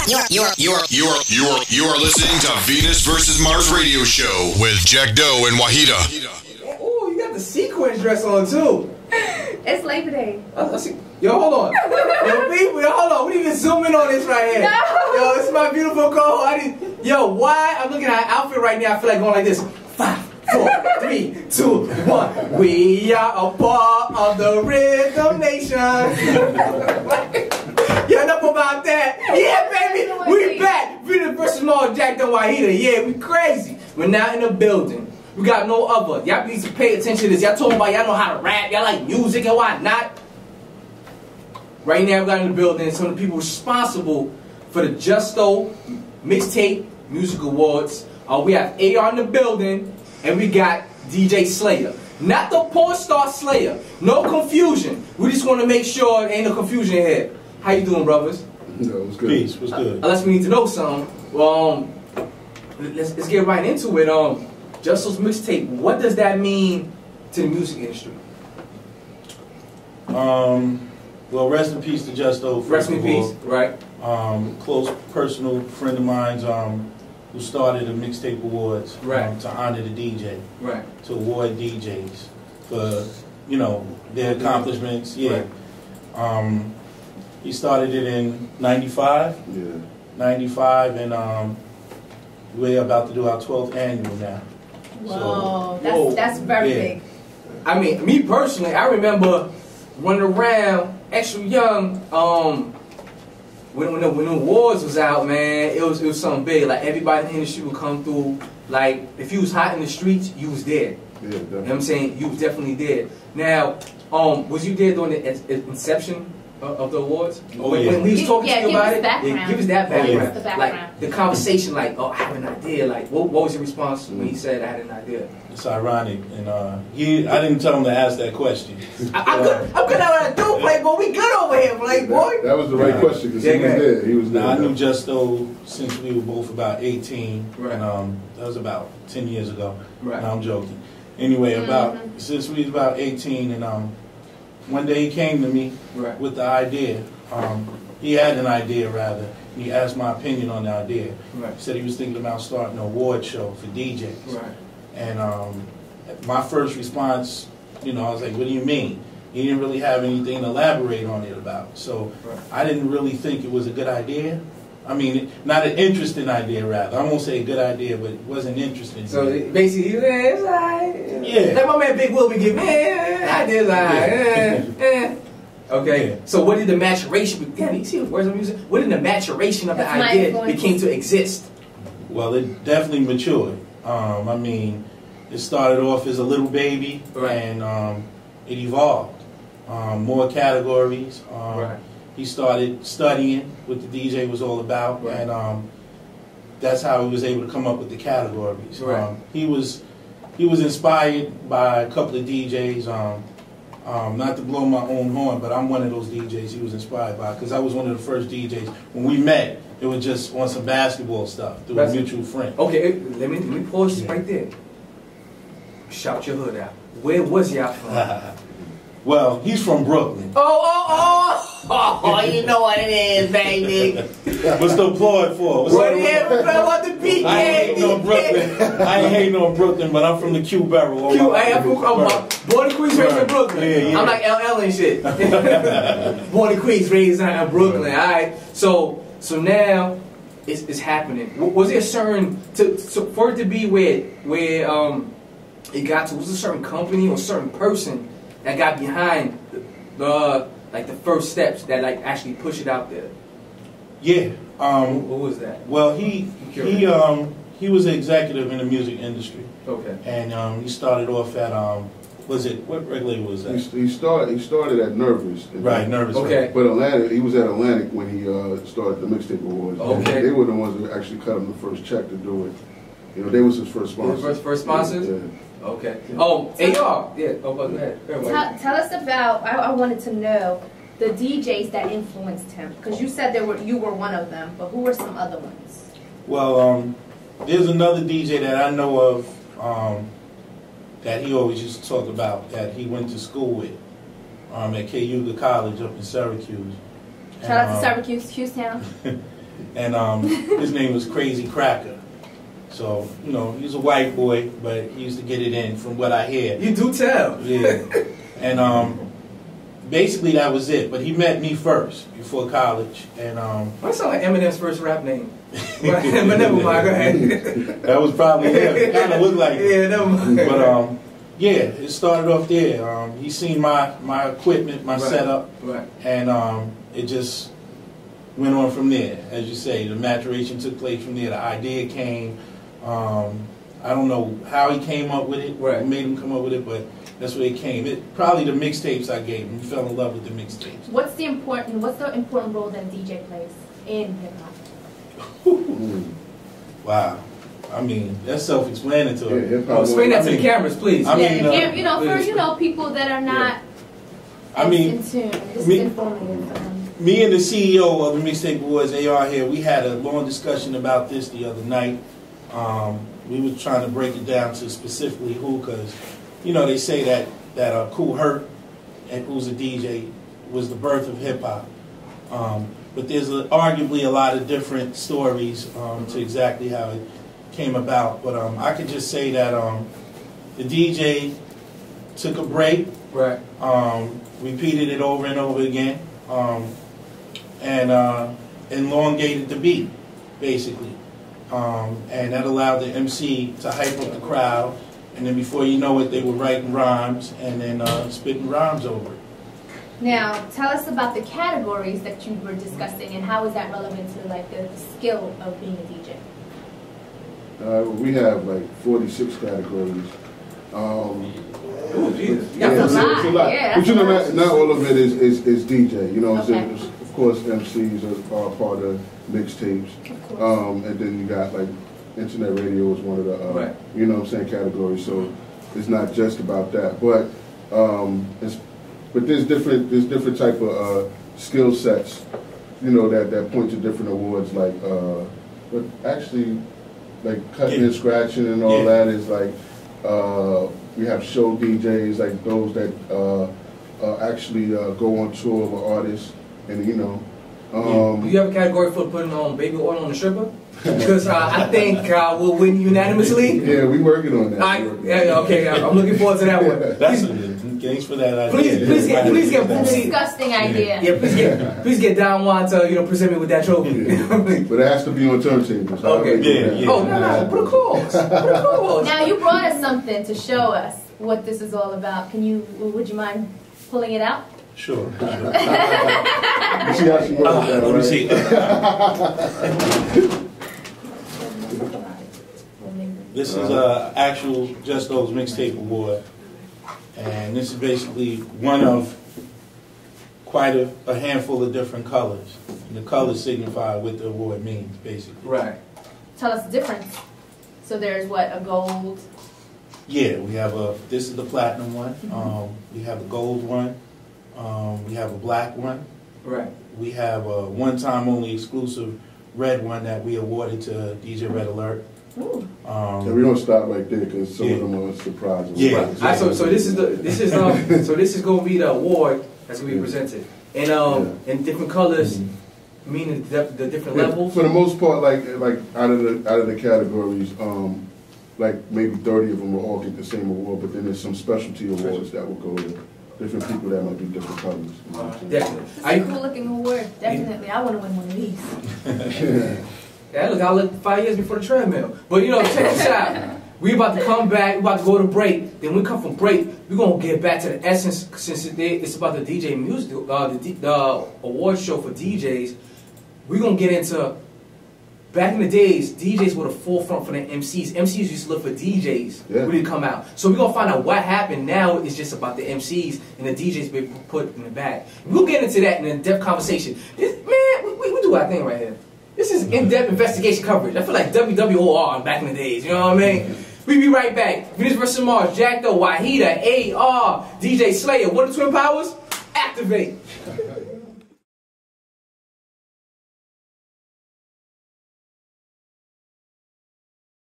You're listening to Venus versus Mars radio show with Jakk Doe and Waheeda. Oh, you got the sequence dress on too. It's Labor Day. Yo, hold on. Yo, people, hold on. We need to zoom in on this right here. No. Yo, this is my beautiful co-host. Yo, why? I'm looking at her outfit right now. I feel like going like this. 5, 4, 3, 2, 1. We are a part of the Rhythm Nation. Yeah, enough about that. Yeah, baby, we back. Venus versus Mars, Jakk Doe Waheeda. Yeah, we crazy. We're now in the building. We got no other. Y'all need to pay attention to this. Y'all talking about y'all know how to rap. Y'all like music and whatnot. Right now, we got in the building some of the people responsible for the Justos Mixtape Music Awards. We have AR in the building, and we got DJ Slayer. Not the porn star Slayer. No confusion. We just want to make sure there ain't no confusion here. How you doing, brothers? No, it was good. Peace, what's good? Unless we need to know something. Let's get right into it. Justos Mixtape. What does that mean to the music industry? Well, rest in peace to Justo. Rest in peace, right? Close personal friend of mine who started the Mixtape Awards, right, to honor the DJ, right, to award DJs for their accomplishments. Yeah. Right. He started it in '95. Yeah. 95, and we're about to do our 12th annual now. Whoa, So, that's very big. I mean, me personally, I remember running around extra young. When the awards was out, man, it was something big. Like everybody in the industry would come through. Like if you was hot in the streets, you was there. Yeah, you know what I'm saying? You was definitely there. Now, was you there during the inception of the awards? Oh, when we was talking to you about it, give us that background. The background. Like the conversation, like, oh, I have an idea. Like, what was your response when he said I had an idea? It's ironic, and I didn't tell him to ask that question. I'm good at what I do, Playboy. We good over here, Playboy. That was the right question because he was there. He was there. I knew Justo since we were both about 18, right. And that was about 10 years ago. Right. No, I'm joking. Anyway, since we was about 18, and one day he came to me with the idea. He had an idea, rather. He asked my opinion on the idea. Right. He said he was thinking about starting an award show for DJs. Right. And my first response, I was like, what do you mean? He didn't really have anything to elaborate on it about. So I didn't really think it was a good idea. I mean, not an interesting idea, rather. I won't say a good idea, but it wasn't interesting. So basically, it's all right. Yeah. Like my man Big Will be giving, ideas all right. Okay, yeah. So what did the maturation, damn, you see the words I'm using? What did the maturation of the idea became to exist? Well, it definitely matured. I mean, it started off as a little baby, and it evolved. More categories. He started studying what the DJ was all about, and that's how he was able to come up with the categories. He was inspired by a couple of DJs. Not to blow my own horn, but I'm one of those DJs he was inspired by, because I was one of the first DJs. When we met, it was just on some basketball stuff through a mutual friend. Okay, let me pause right there. Shout your hood out. Where was y'all from? Well, he's from Brooklyn. Oh, you know what it is, baby. What's the applaud for? What do you want the beat? I ain't hating on Brooklyn. I ain't hating on Brooklyn, but I'm from the Q Barrel. I'm born in Queens, raised in Brooklyn. Yeah. I'm like LL and shit. Born in Queens, raised in Brooklyn. All right. So now it's happening. Was there a certain for it to be where it got to? Was there a certain company or a certain person that got behind the first steps that actually push it out there? Yeah. What was that? Well, he was an executive in the music industry. Okay. And he started off at what regulator was that? He started at Nervous. Right, Nervous. Okay. But Atlantic, he was at Atlantic when he started the Mixtape Awards. Okay. They were the ones that actually cut him the first check to do it. They was his first sponsors. First sponsors? Yeah. Okay. Oh, AR. Yeah. Oh, go ahead. Tell us about. I wanted to know the DJs that influenced him, because you said you were one of them, but who were some other ones? Well, there's another DJ that I know of that he always used to talk about, that he went to school with at Cayuga College up in Syracuse. Shout out to Syracuse, Houston. and his name was Crazy Cracker. So, you know, he was a white boy, but he used to get it in from what I hear. You do tell. Yeah. And basically that was it. But he met me first before college. And that sounds like Eminem's first rap name. But never mind, go ahead. That was probably him. It kind of looked like him. Yeah, never mind. But yeah, it started off there. He seen my equipment, my setup, and it just went on from there. As you say, the maturation took place from there. The idea came. I don't know how he came up with it, what made him come up with it, but that's where it came. Probably the mixtapes I gave him. He fell in love with the mixtapes. What's the important role that DJ plays in hip hop? Wow. I mean, that's self-explanatory. Yeah, explain that to the cameras, please. I mean, you know, for people that are not in tune. This is informative for them. Me and the CEO of the Mixtape Awards, AR here, we had a long discussion about this the other night. We were trying to break it down to specifically who, because, you know, they say that Kool Herc, and who's a DJ, was the birth of hip-hop. But there's arguably a lot of different stories to exactly how it came about. But I could just say that the DJ took a break, repeated it over and over again, and elongated the beat, basically. And that allowed the MC to hype up the crowd, and then before you know it, they were writing rhymes and then spitting rhymes over it. Now, tell us about the categories that you were discussing, and how is that relevant to like the skill of being a DJ? We have like 46 categories. That's a lot. Yeah, but you know, not all of it is DJ. You know, of course, MCs are part of mixtapes. And then you got like internet radio is one of the you know what I'm saying, categories. So it's not just about that, but there's different type of skill sets, you know, that point to different awards, like but actually like cutting and scratching and all that is like we have show DJs, like those that actually go on tour with artists, and you know. Do you have a category for putting baby oil on the stripper? Because I think we'll win unanimously. Yeah, we working on that. Okay, I'm looking forward to that one. That's thanks for that idea. Please get Boosie. Disgusting idea. Yeah, please get Don Juan to present me with that trophy. But it has to be on turntables. Okay. Oh no, put a clause. Now you brought us something to show us what this is all about. Would you mind pulling it out? Sure. You see how she works that, let me see. This is actual Justos Mixtape Award, and this is basically one of quite a handful of different colors. And the colors signify what the award means, basically. Right. Tell us the difference. So there's what, a gold? Yeah, we have this is the platinum one. We have a gold one. We have a black one. Right. We have a one-time only exclusive red one that we awarded to DJ Red Alert. And we don't stop right there because some of them are surprises. Yeah. Right. So this is going to be the award that's going to be presented, and in different colors, meaning the different levels. For the most part, like out of the categories, like maybe 30 of them will all get the same award, but then there's some specialty awards that will go to different people that might be different colors. You know definitely. It's a cool looking award. Definitely. I want to win one of these. Yeah, look, I looked 5 years before the treadmill. But you know, check this out. We about to come back, we about to go to break. Then we come from break, we're going to get back to the essence, since it's about the DJ music, the award show for DJs. We're going to get into, back in the days, DJs were the forefront for the MCs. MCs used to look for DJs when they come out. So we're going to find out what happened. Now it's just about the MCs and the DJs being put in the back. We'll get into that in a depth conversation. Man, we do our thing right here. This is in-depth investigation coverage. I feel like WWOR back in the days, you know what I mean? We be right back. Venus vs. Mars, Jakk Doe Waheeda, AR, DJ Slayer. What are the twin powers? Activate.